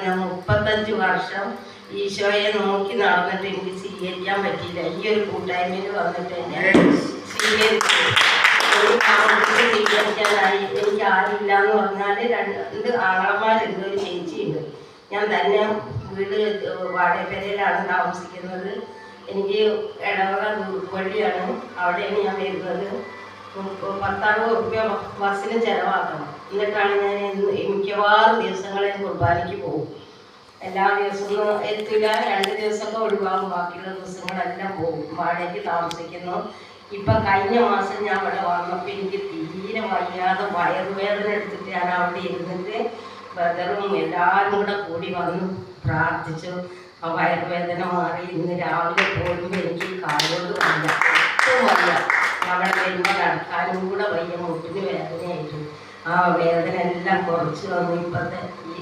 ഞാൻ 35 വർഷം ഈശോയെ നോക്കി നടന്നിട്ട് എനിക്ക് സ്വീകരിക്കാൻ പറ്റിയില്ല. ഈ ഒരു കൂട്ടായ്മയിൽ വന്നിട്ട് ഞാൻ സ്വീകരിച്ചു. സ്വീകരിക്കാനായി എനിക്ക് ആരില്ല എന്ന് പറഞ്ഞാൽ 2 ആങ്ങളമാരുണ്ട്, ഒരു ചേച്ചിയുണ്ട്. ഞാൻ തന്നെ വീട് വാടകപ്പേരയിലാണ് താമസിക്കുന്നത്. എനിക്ക് ഇടവക വഴിയാണ്, അവിടെയാണ് ഞാൻ വരുന്നത്. 10,000 രൂപ ബസ്സിന് ചിലവാക്കണം. എന്നിട്ടാണ് ഞാൻ മിക്കവാറും ദിവസങ്ങളിൽ കുർബാനയ്ക്ക് പോകും. എല്ലാ ദിവസവും എത്തില്ല, 2 ദിവസമൊക്കെ ഒഴിവാകും. ബാക്കിയുള്ള ദിവസങ്ങളെല്ലാം പോകും. വാടകയ്ക്ക് താമസിക്കുന്നു. ഇപ്പം കഴിഞ്ഞ മാസം ഞാൻ ഇവിടെ വന്നപ്പോൾ എനിക്ക് തീരെ വയ്യാതെ വയറുവേദന എടുത്തിട്ട് ഞാൻ അവിടെ ഇരുന്നിട്ട് ബ്രദറും എല്ലാവരും കൂടെ കൂടി വന്ന് പ്രാർത്ഥിച്ചു. ആ വയറുവേദന മാറി. ഇന്ന് രാവിലെ പോകുമ്പോൾ എനിക്ക് കാലോട് വയ്യ, ഏറ്റവും വയ്യ. അവിടെ വരുമ്പോൾ നടക്കാനും കൂടെ വയ്യ, മുട്ടിന് വേദനയായിരുന്നു. ആ വേദന എല്ലാം കുറച്ച് വന്നു. ഇപ്പോഴത്തെ ഈ